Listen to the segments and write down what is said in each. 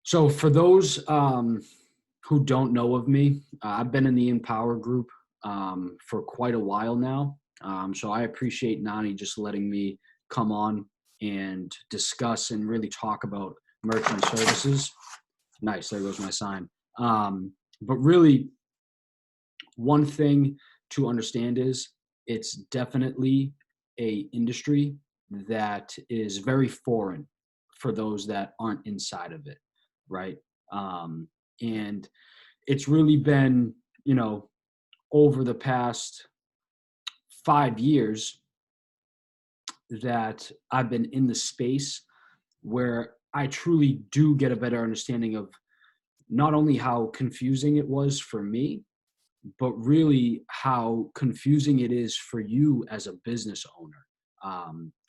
So for those who don't know of me, I've been in the Empower group for quite a while now. So I appreciate Nani just letting me come on and discuss and really talk about merchant services. Nice, there goes my sign. But really, one thing to understand is it's definitely a industry that is very foreign for those that aren't inside of it, right? Um, and it's really been, over the past 5 years that I've been in the space where I truly do get a better understanding of not only how confusing it was for me, but really how confusing it is for you as a business owner.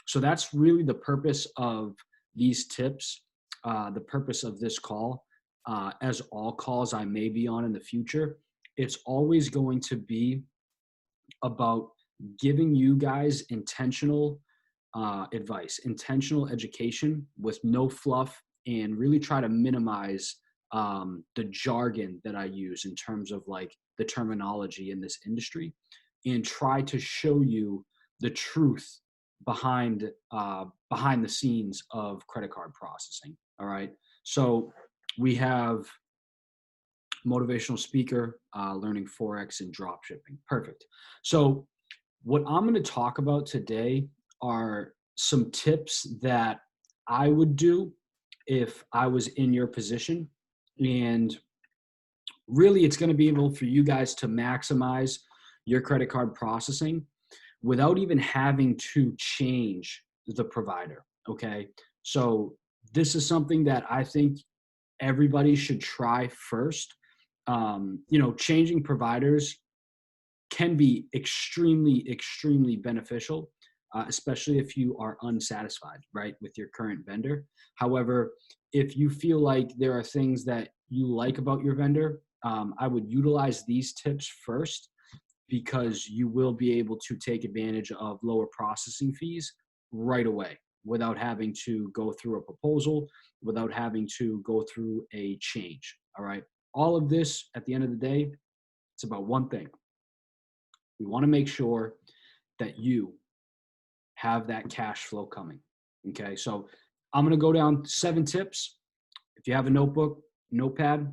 So that's really the purpose of these tips, the purpose of this call, as all calls I may be on in the future. It's always going to be about giving you guys intentional advice, intentional education with no fluff, and really try to minimize the jargon that I use in terms of like the terminology in this industry, and try to show you the truth behind the scenes of credit card processing. All right, so we have motivational speaker, learning forex and drop shipping. Perfect. So what I'm going to talk about today are some tips that I would do if I was in your position. And really, it's going to be able for you guys to maximize your credit card processing without even having to change the provider. Okay. So, this is something that I think everybody should try first. Changing providers can be extremely, extremely beneficial, especially if you are unsatisfied, right, with your current vendor. However, if you feel like there are things that you like about your vendor, I would utilize these tips first because you will be able to take advantage of lower processing fees right away without having to go through a proposal, without having to go through a change. All right. All of this at the end of the day, it's about one thing. We want to make sure that you have that cash flow coming. Okay. So I'm going to go down 7 tips. If you have a notebook, notepad,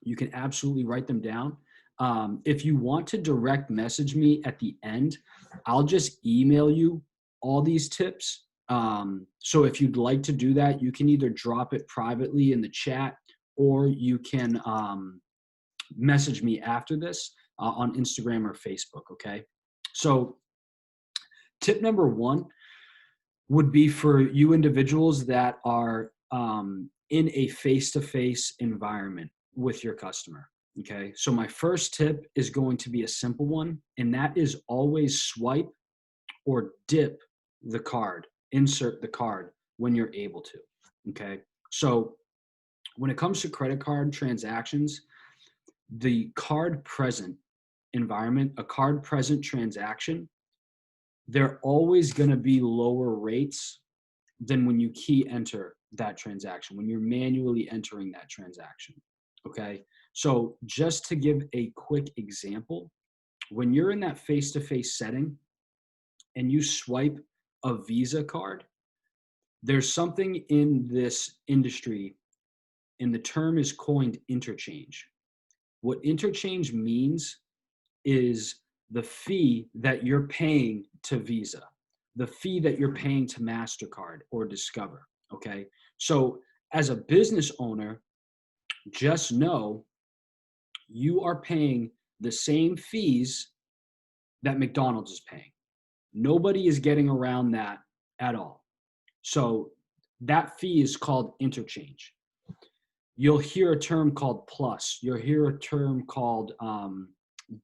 you can absolutely write them down. If you want to direct message me at the end, I'll just email you all these tips. So if you'd like to do that, you can either drop it privately in the chat or you can message me after this on Instagram or Facebook. Okay. So tip number 1 would be for you individuals that are in a face-to-face environment with your customer. Okay, so my first tip is going to be a simple one, and that is always swipe or dip the card, insert the card when you're able to. Okay, so when it comes to credit card transactions, the card present environment, a card present transaction, they're always going to be lower rates than when you key enter that transaction, when you're manually entering that transaction. Okay. So just to give a quick example, when you're in that face-to-face setting and you swipe a Visa card, there's something in this industry, and the term is coined interchange. What interchange means is the fee that you're paying to Visa, the fee that you're paying to MasterCard or Discover. Okay. So as a business owner, just know you are paying the same fees that McDonald's is paying. Nobody is getting around that at all. So that fee is called interchange. You'll hear a term called plus. You'll hear a term called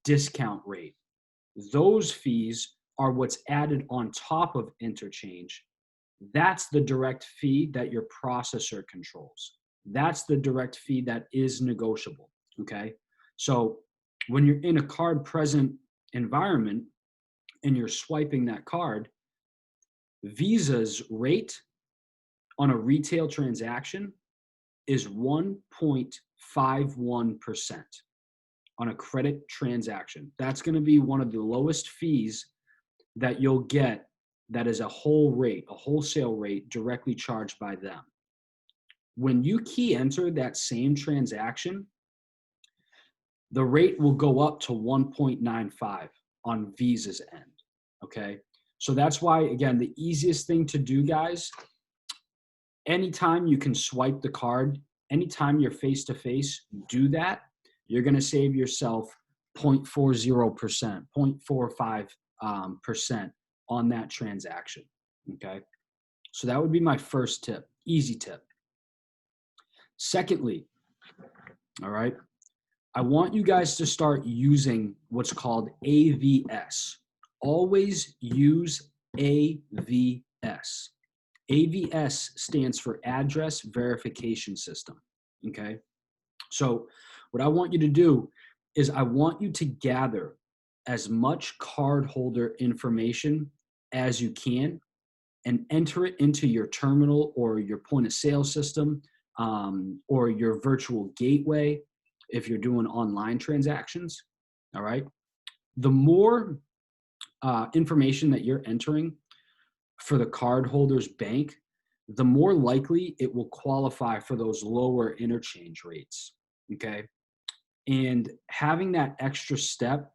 discount rate. Those fees are what's added on top of interchange. That's the direct fee that your processor controls. That's the direct fee that is negotiable. Okay. So when you're in a card present environment and you're swiping that card, Visa's rate on a retail transaction is 1.51% on a credit transaction. That's going to be one of the lowest fees that you'll get. That is a wholesale rate directly charged by them. When you key enter that same transaction, the rate will go up to 1.95 on Visa's end, okay? So that's why, again, the easiest thing to do, guys, anytime you can swipe the card, anytime you're face-to-face, do that. You're gonna save yourself 0.40%, 0.45% on that transaction, okay? So that would be my first tip, easy tip. Secondly, all right, I want you guys to start using what's called AVS. Always use AVS. AVS stands for Address Verification System, okay? So what I want you to do is I want you to gather as much cardholder information as you can and enter it into your terminal or your point of sale system or your virtual gateway if you're doing online transactions, all right? The more information that you're entering for the cardholder's bank, the more likely it will qualify for those lower interchange rates, okay? And having that extra step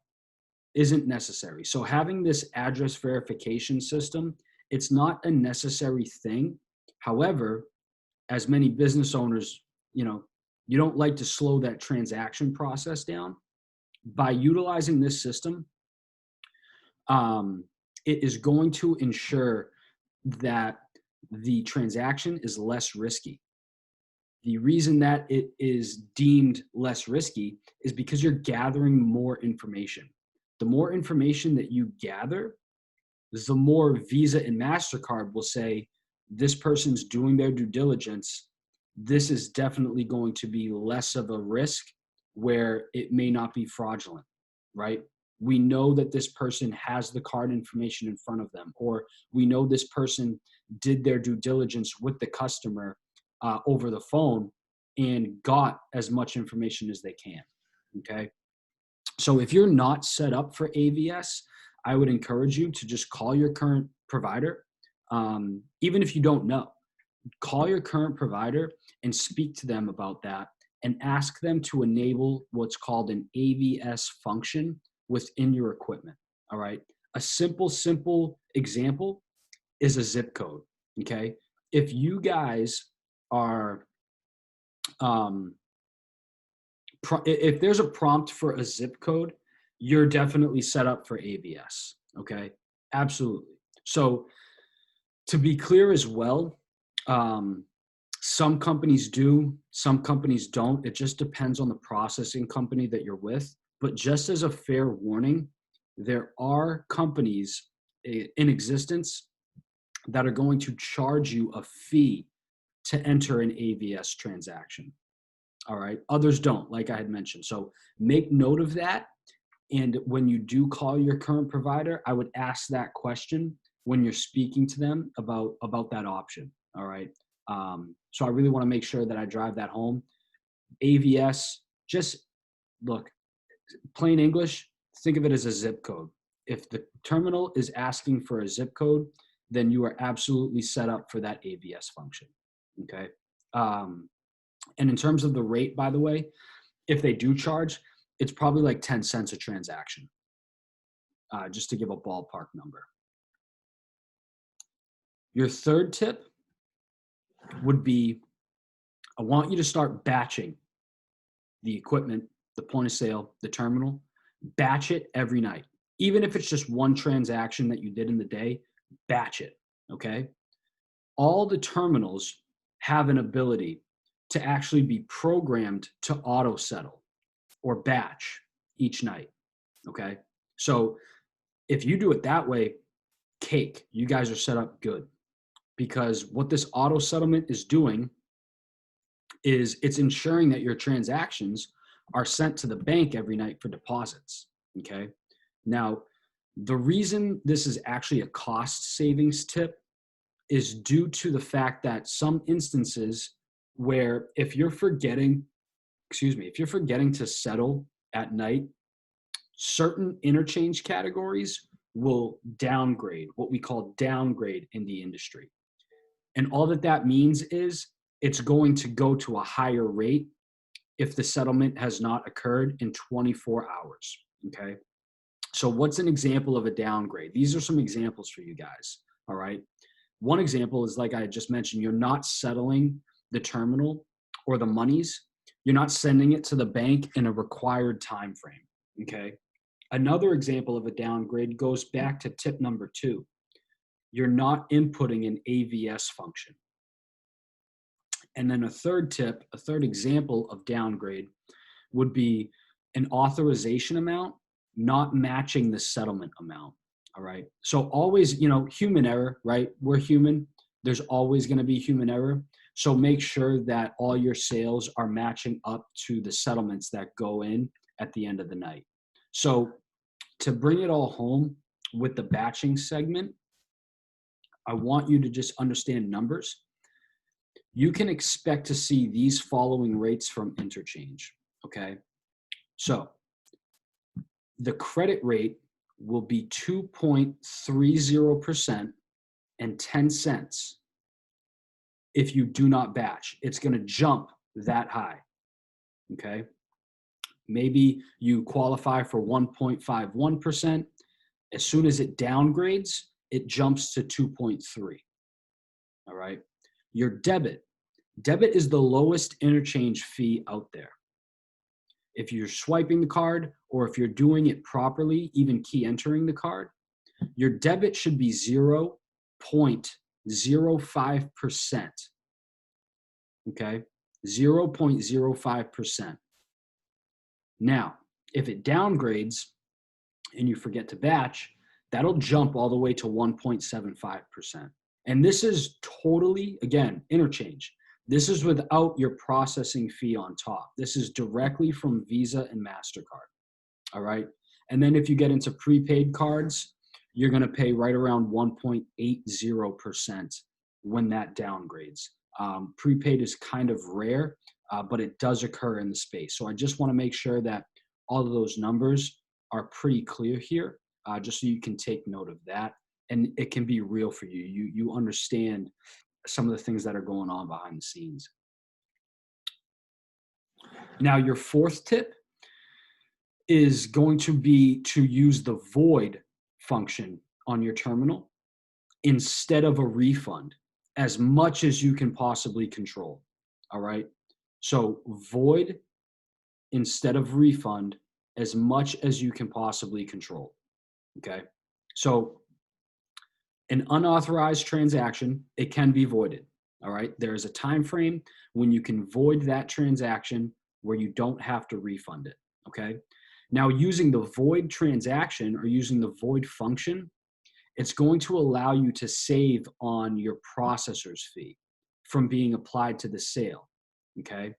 isn't necessary. So having this address verification system, it's not a necessary thing. However, as many business owners, you don't like to slow that transaction process down. By utilizing this system, it is going to ensure that the transaction is less risky. The reason that it is deemed less risky is because you're gathering more information. The more information that you gather, the more Visa and MasterCard will say, this person's doing their due diligence. This is definitely going to be less of a risk where it may not be fraudulent, right? We know that this person has the card information in front of them, or we know this person did their due diligence with the customer over the phone and got as much information as they can, okay? So if you're not set up for AVS, I would encourage you to just call your current provider. Even if you don't know, call your current provider and speak to them about that and ask them to enable what's called an AVS function within your equipment, all right? A simple example is a zip code, okay? If you guys are, if there's a prompt for a zip code, you're definitely set up for AVS, okay? Absolutely. So to be clear as well, some companies do, some companies don't. It just depends on the processing company that you're with. But just as a fair warning, there are companies in existence that are going to charge you a fee to enter an AVS transaction. All right. Others don't, like I had mentioned. So make note of that. And when you do call your current provider, I would ask that question when you're speaking to them about that option. All right. So I really want to make sure that I drive that home. AVS, just look, plain English, think of it as a zip code. If the terminal is asking for a zip code, then you are absolutely set up for that AVS function. Okay. And in terms of the rate, by the way, if they do charge, it's probably like 10 cents a transaction, just to give a ballpark number. Your third tip would be, I want you to start batching the equipment, the point of sale, the terminal, batch it every night. Even if it's just one transaction that you did in the day, batch it, okay? All the terminals have an ability to actually be programmed to auto settle or batch each night, okay? So if you do it that way, cake, you guys are set up good, because what this auto settlement is doing is it's ensuring that your transactions are sent to the bank every night for deposits, okay? Now, the reason this is actually a cost savings tip is due to the fact that some instances where if you're forgetting, if you're forgetting to settle at night, certain interchange categories will downgrade, what we call downgrade in the industry. And all that that means is it's going to go to a higher rate if the settlement has not occurred in 24 hours. Okay. So what's an example of a downgrade? These are some examples for you guys. All right. One example is, like I just mentioned, you're not settling the terminal or the monies. You're not sending it to the bank in a required time frame. Okay. Another example of a downgrade goes back to tip number 2. You're not inputting an AVS function. And then a third tip, a third example of downgrade would be an authorization amount not matching the settlement amount. All right. So always, human error, right? We're human. There's always going to be human error. So make sure that all your sales are matching up to the settlements that go in at the end of the night. So to bring it all home with the batching segment, I want you to just understand numbers. You can expect to see these following rates from Interchange, okay? So the credit rate will be 2.30% and 10 cents if you do not batch. It's going to jump that high, okay? Maybe you qualify for 1.51%. As soon as it downgrades, it jumps to 2.3. All right. Your debit is the lowest interchange fee out there. If you're swiping the card or if you're doing it properly, even key entering the card, your debit should be 0.05%. Okay. 0.05%. Now, if it downgrades and you forget to batch, that'll jump all the way to 1.75%. And this is totally, again, interchange. This is without your processing fee on top. This is directly from Visa and MasterCard. All right. And then if you get into prepaid cards, you're going to pay right around 1.80% when that downgrades. Prepaid is kind of rare, but it does occur in the space. So I just want to make sure that all of those numbers are pretty clear here, just so you can take note of that. And it can be real for you. You understand some of the things that are going on behind the scenes. Now, your fourth tip is going to be to use the void function on your terminal instead of a refund as much as you can possibly control. All right. So void instead of refund as much as you can possibly control. Okay. So an unauthorized transaction, it can be voided. All right. There is a time frame when you can void that transaction where you don't have to refund it. Okay. Now, using the void transaction or using the void function, it's going to allow you to save on your processor's fee from being applied to the sale. Okay.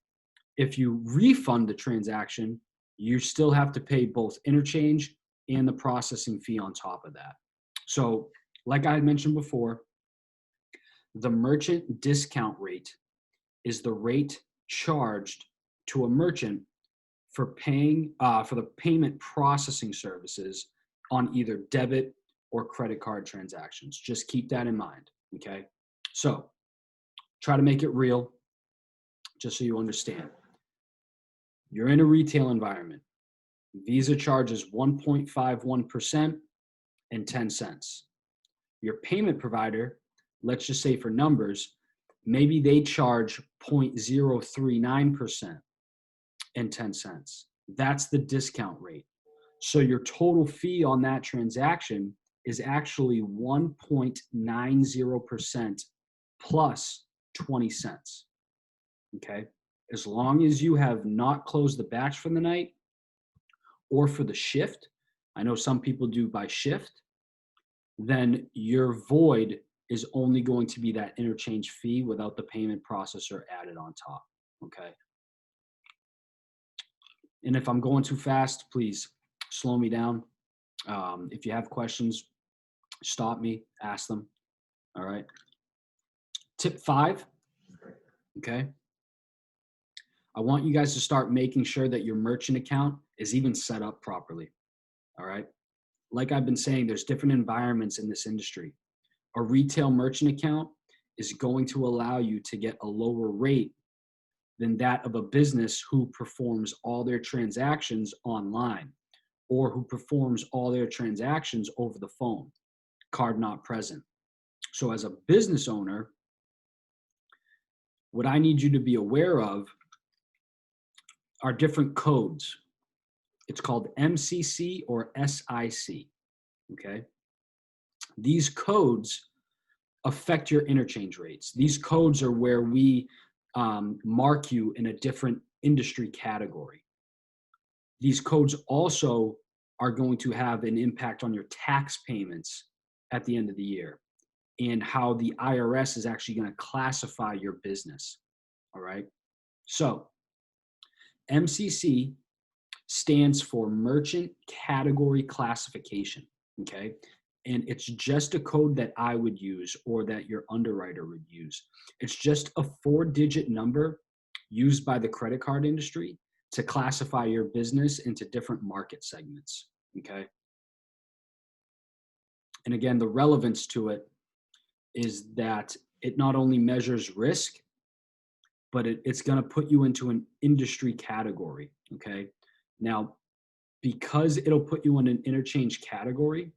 If you refund the transaction, you still have to pay both interchange and the processing fee on top of that. So, like I had mentioned before, the merchant discount rate is the rate charged to a merchant for paying for the payment processing services on either debit or credit card transactions. Just keep that in mind, okay? So try to make it real, just so you understand. You're in a retail environment. Visa charges 1.51% and 10 cents. Your payment provider, let's just say for numbers, maybe they charge 0.039% and 10 cents. That's the discount rate. So your total fee on that transaction is actually 1.90% plus 20 cents. Okay. As long as you have not closed the batch for the night or for the shift, I know some people do by shift, then your void is only going to be that interchange fee without the payment processor added on top. Okay. And if I'm going too fast, please slow me down. If you have questions, stop me, ask them. All right. Tip 5. Okay. I want you guys to start making sure that your merchant account is even set up properly. All right. Like I've been saying, there's different environments in this industry. A retail merchant account is going to allow you to get a lower rate than that of a business who performs all their transactions online or who performs all their transactions over the phone, card not present. So as a business owner, what I need you to be aware of are different codes. It's called MCC or SIC, okay? These codes affect your interchange rates. These codes are where we mark you in a different industry category. These codes also are going to have an impact on your tax payments at the end of the year and how the IRS is actually going to classify your business. All right. So MCC stands for Merchant Category Classification. Okay. And it's just a code that I would use or that your underwriter would use. It's just a 4-digit number used by the credit card industry to classify your business into different market segments. Okay. And again, the relevance to it is that it not only measures risk, but it's going to put you into an industry category. Okay. Now, because it'll put you in an interchange category,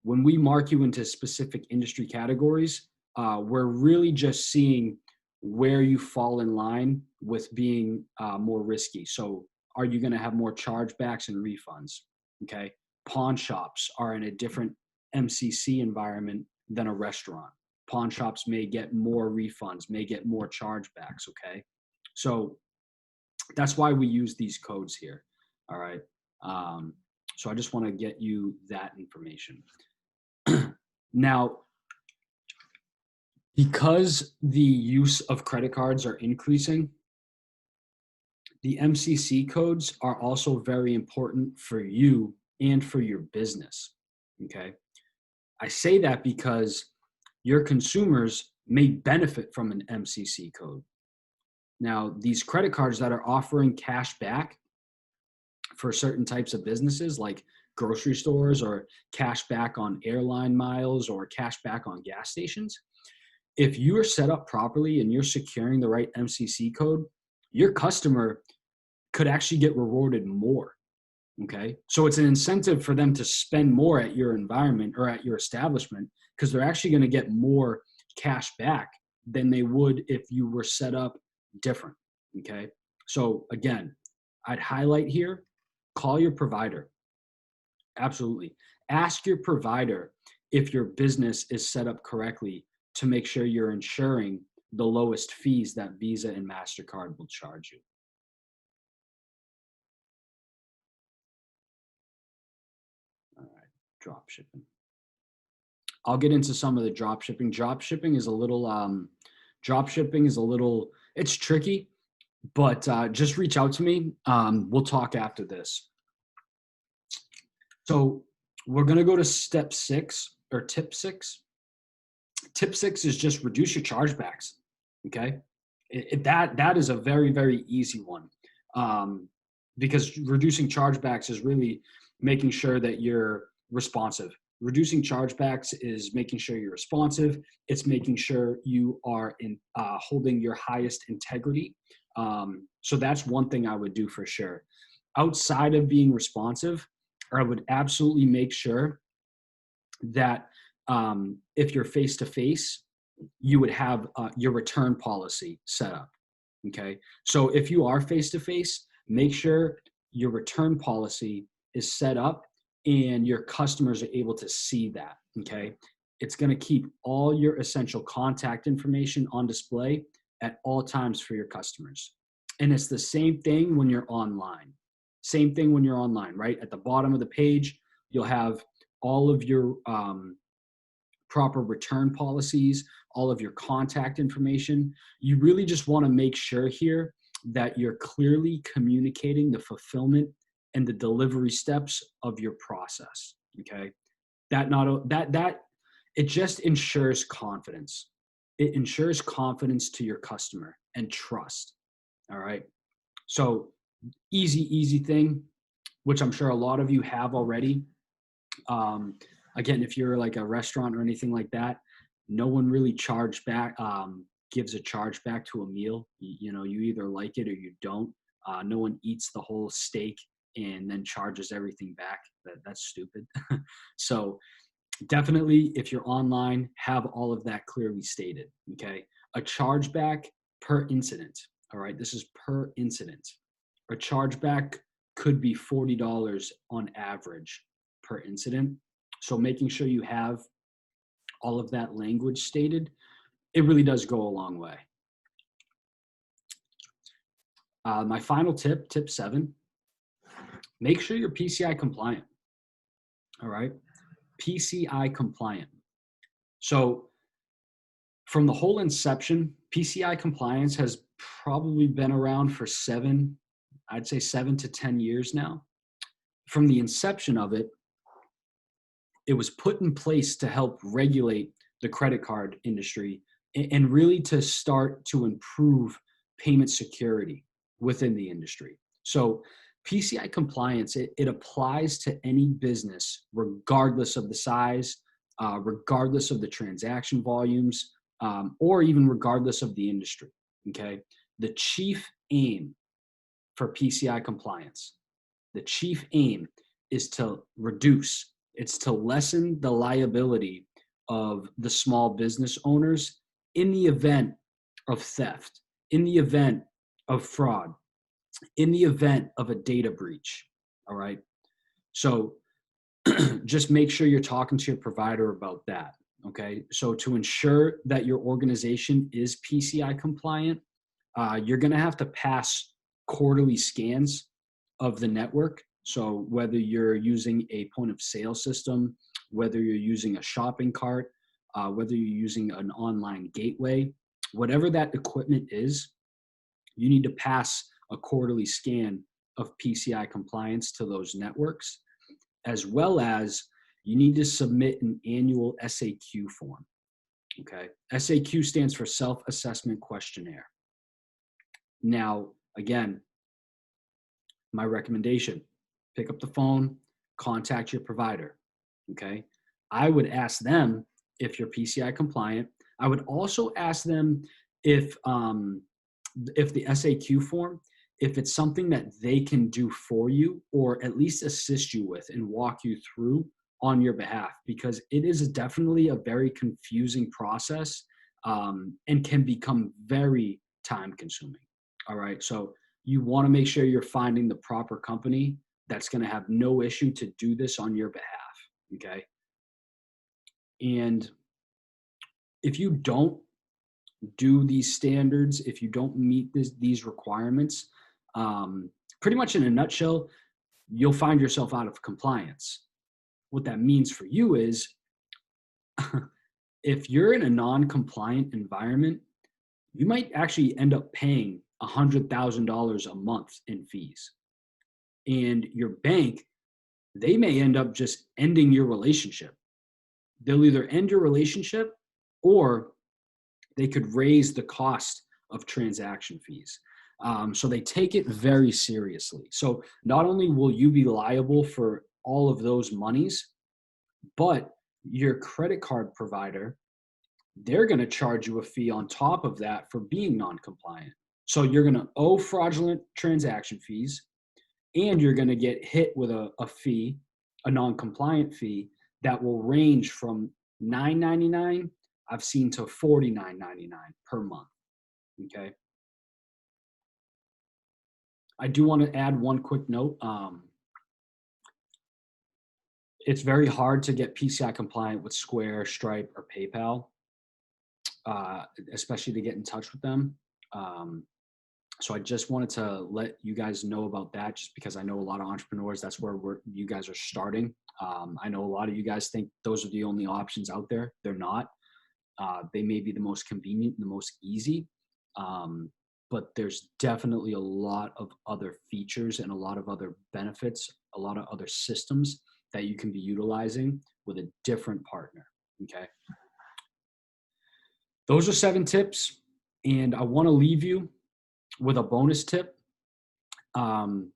when we mark you into specific industry categories, we're really just seeing where you fall in line with being more risky. So are you going to have more chargebacks and refunds? Okay. Pawn shops are in a different MCC environment than a restaurant. Pawn shops may get more refunds, may get more chargebacks. Okay. So that's why we use these codes here. All right. So I just want to get you that information. Now, because the use of credit cards are increasing, the MCC codes are also very important for you and for your business. Okay. I say that because your consumers may benefit from an MCC code. Now, these credit cards that are offering cash back for certain types of businesses like grocery stores or cash back on airline miles or cash back on gas stations, if you are set up properly and you're securing the right MCC code, your customer could actually get rewarded more. Okay. So it's an incentive for them to spend more at your environment or at your establishment because they're actually going to get more cash back than they would if you were set up different. Okay. So again, I'd highlight here, call your provider. Absolutely. Ask your provider if your business is set up correctly to make sure you're ensuring the lowest fees that Visa and MasterCard will charge you. All right, drop shipping. I'll get into some of the drop shipping. Drop shipping is a little, it's tricky, but just reach out to me. We'll talk after this. So we're going to go to step 6 or tip 6. Tip 6 is just reduce your chargebacks. Okay. That is a very, very easy one. Because reducing chargebacks is really making sure that you're responsive. Reducing chargebacks is making sure you're responsive. It's making sure you are holding your highest integrity. So that's one thing I would do for sure. Outside of being responsive, I would absolutely make sure that if you're face-to-face, you would have your return policy set up. Okay. So if you are face-to-face, make sure your return policy is set up and your customers are able to see that. Okay. It's going to keep all your essential contact information on display at all times for your customers. And it's the same thing when you're online. Same thing when you're online, right? At the bottom of the page, you'll have all of your proper return policies, all of your contact information. You really just want to make sure here that you're clearly communicating the fulfillment and the delivery steps of your process. Okay. It just ensures confidence. It ensures confidence to your customer and trust. All right. So easy thing, which I'm sure a lot of you have already. Again, if you're like a restaurant or anything like that, no one really gives a charge back to a meal. You know, you either like it or you don't. No one eats the whole steak and then charges everything back. That's stupid. So definitely, if you're online, have all of that clearly stated. Okay, a chargeback per incident. All right, this is per incident. A chargeback could be $40 on average per incident. So making sure you have all of that language stated, it really does go a long way. My final tip, tip 7, make sure you're PCI compliant. All right, PCI compliant. So from the whole inception, PCI compliance has probably been around for I'd say 7 to 10 years now. From the inception of it, it was put in place to help regulate the credit card industry and really to start to improve payment security within the industry. So PCI compliance, it applies to any business regardless of the size, regardless of the transaction volumes, or even regardless of the industry, okay? The chief aim for PCI compliance, the chief aim is to reduce, it's to lessen the liability of the small business owners in the event of theft, in the event of fraud, in the event of a data breach. All right. So just make sure you're talking to your provider about that. Okay. So to ensure that your organization is PCI compliant, you're going to have to pass quarterly scans of the network. So whether you're using a point of sale system, whether you're using a shopping cart, whether you're using an online gateway, whatever that equipment is, you need to pass a quarterly scan of PCI compliance to those networks, as well as you need to submit an annual SAQ form. Okay. SAQ stands for Self-Assessment Questionnaire. Now, again, my recommendation, pick up the phone, contact your provider. Okay. I would ask them if you're PCI compliant. I would also ask them if the SAQ form, if it's something that they can do for you or at least assist you with and walk you through on your behalf, because it is definitely a very confusing process and can become very time consuming. All right. So you want to make sure you're finding the proper company that's going to have no issue to do this on your behalf. Okay. And if you don't do these standards, if you don't meet these requirements, pretty much in a nutshell, you'll find yourself out of compliance. What that means for you is if you're in a non-compliant environment, you might actually end up paying $100,000 a month in fees. And your bank, they may end up just ending your relationship. They'll either end your relationship or they could raise the cost of transaction fees. So they take it very seriously. So not only will you be liable for all of those monies, but your credit card provider, they're going to charge you a fee on top of that for being non-compliant. So you're going to owe fraudulent transaction fees, and you're going to get hit with a fee, a non-compliant fee that will range from $9.99, I've seen, to $49.99 per month. Okay. I do want to add one quick note. It's very hard to get PCI compliant with Square, Stripe, or PayPal, especially to get in touch with them. So I just wanted to let you guys know about that, just because I know a lot of entrepreneurs, that's where you guys are starting. I know a lot of you guys think those are the only options out there. They're not. They may be the most convenient, the most easy, but there's definitely a lot of other features and a lot of other benefits, a lot of other systems that you can be utilizing with a different partner. Okay. Those are 7 tips, and I want to leave you with a bonus tip. And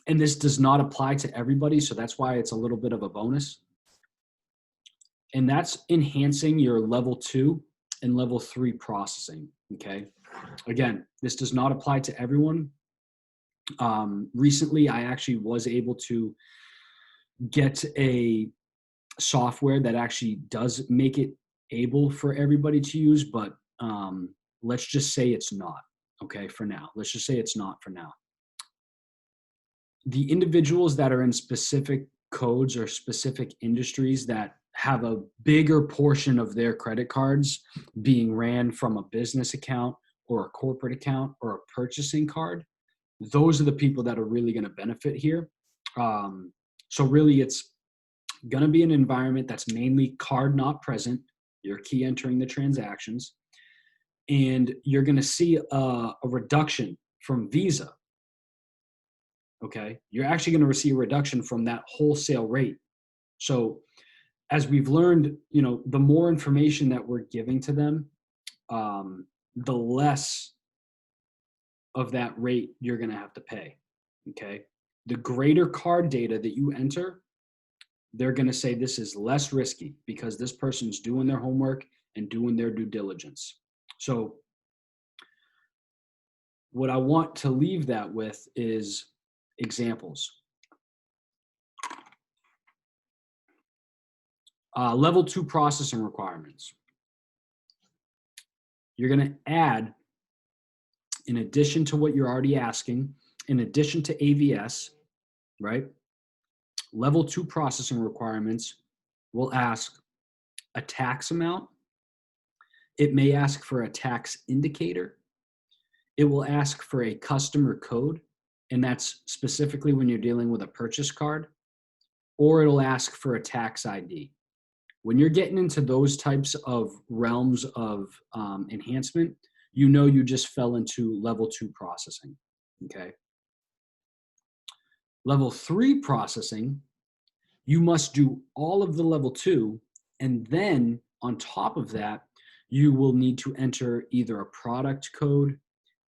this does not apply to everybody, so that's why it's a little bit of a bonus. And that's enhancing your level 2 and level 3 processing, okay? Again, this does not apply to everyone. Recently, I actually was able to get a software that actually does make it able for everybody to use, but let's just say it's not, okay, for now. Let's just say it's not for now. The individuals that are in specific codes or specific industries that have a bigger portion of their credit cards being ran from a business account or a corporate account or a purchasing card, those are the people that are really going to benefit here. So really it's going to be an environment that's mainly card not present. You're key entering the transactions, and you're going to see a reduction from Visa. Okay, you're actually going to receive a reduction from that wholesale rate. So as we've learned, the more information that we're giving to them, the less of that rate you're going to have to pay. Okay, the greater card data that you enter, they're going to say this is less risky because this person's doing their homework and doing their due diligence. So what I want to leave that with is examples. Level 2 processing requirements. You're going to add, in addition to what you're already asking, in addition to AVS, right? Level 2 processing requirements will ask a tax amount. It may ask for a tax indicator. It will ask for a customer code, and that's specifically when you're dealing with a purchase card, or it'll ask for a tax ID. When you're getting into those types of realms of enhancement, you just fell into level 2 processing, okay? Level 3 processing, you must do all of the level 2, and then on top of that, you will need to enter either a product code,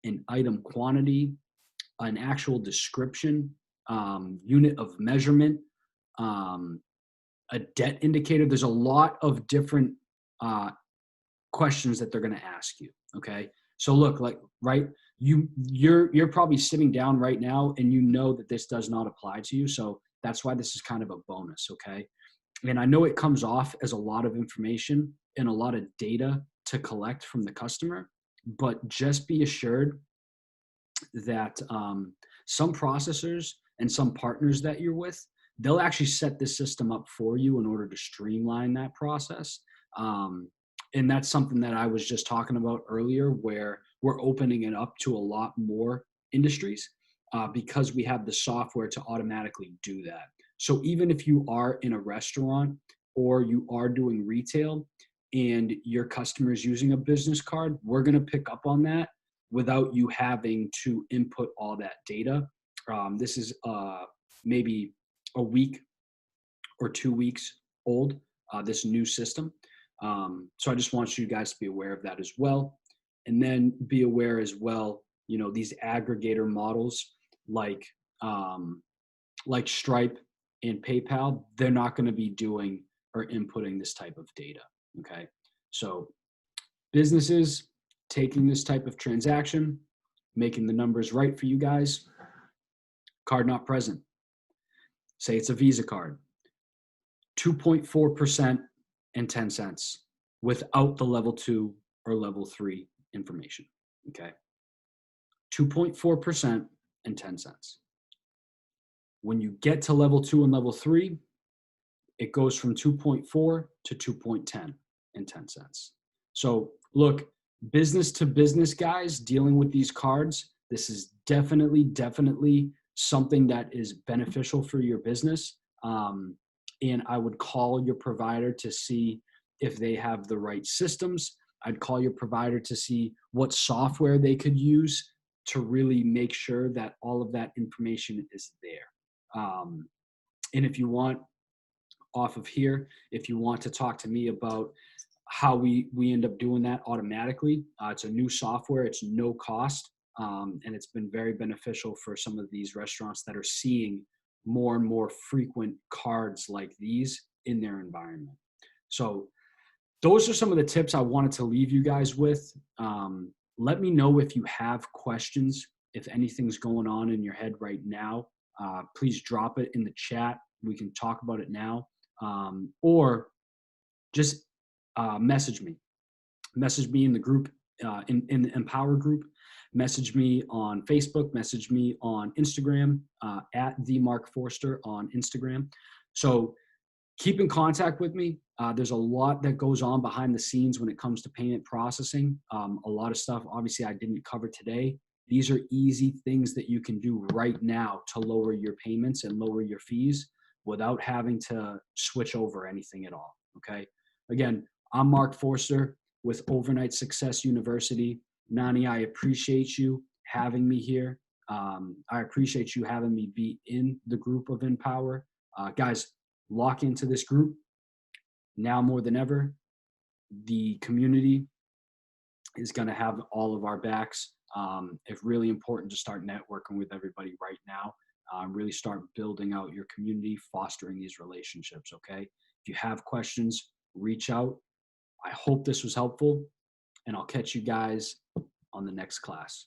an item quantity, an actual description, unit of measurement, a debt indicator. There's a lot of different questions that they're going to ask you. Okay, so look, like, right, you're probably sitting down right now, and you know that this does not apply to you. So that's why this is kind of a bonus. Okay, and I know it comes off as a lot of information and a lot of data to collect from the customer, but just be assured that some processors and some partners that you're with, they'll actually set this system up for you in order to streamline that process. And that's something that I was just talking about earlier, where we're opening it up to a lot more industries because we have the software to automatically do that. So even if you are in a restaurant or you are doing retail and your customer is using a business card, we're going to pick up on that without you having to input all that data. This is maybe a week or 2 weeks old, this new system. So I just want you guys to be aware of that as well. And then be aware as well, these aggregator models like Stripe and PayPal, they're not going to be doing or inputting this type of data. Okay. So businesses taking this type of transaction, making the numbers right for you guys, card not present. Say it's a Visa card, 2.4% and 10 cents without the level 2 or level 3 information, okay? 2.4% and 10 cents. When you get to level 2 and level 3, it goes from 2.4 to 2.10 and 10 cents. So look, business to business guys dealing with these cards, this is definitely something that is beneficial for your business. And I would call your provider to see if they have the right systems. I'd call your provider to see what software they could use to really make sure that all of that information is there. And if you want, off of here, if you want to talk to me about how we end up doing that automatically, it's a new software, it's no cost. And it's been very beneficial for some of these restaurants that are seeing more and more frequent cards like these in their environment. So those are some of the tips I wanted to leave you guys with. Let me know if you have questions, if anything's going on in your head right now. Please drop it in the chat. We can talk about it now. Or just message me. Message me in the group, in the Empower group. Message me on Facebook. Message me on Instagram, at the Mark Forster on Instagram. So keep in contact with me. There's a lot that goes on behind the scenes when it comes to payment processing. A lot of stuff, obviously, I didn't cover today. These are easy things that you can do right now to lower your payments and lower your fees without having to switch over anything at all. Okay. Again, I'm Mark Forster with Overnight Success University. Nani, I appreciate you having me here. I appreciate you having me be in the group of Empower. Guys, lock into this group now more than ever. The community is going to have all of our backs. It's really important to start networking with everybody right now. Really start building out your community, fostering these relationships. Okay. If you have questions, reach out. I hope this was helpful, and I'll catch you guys on the next class.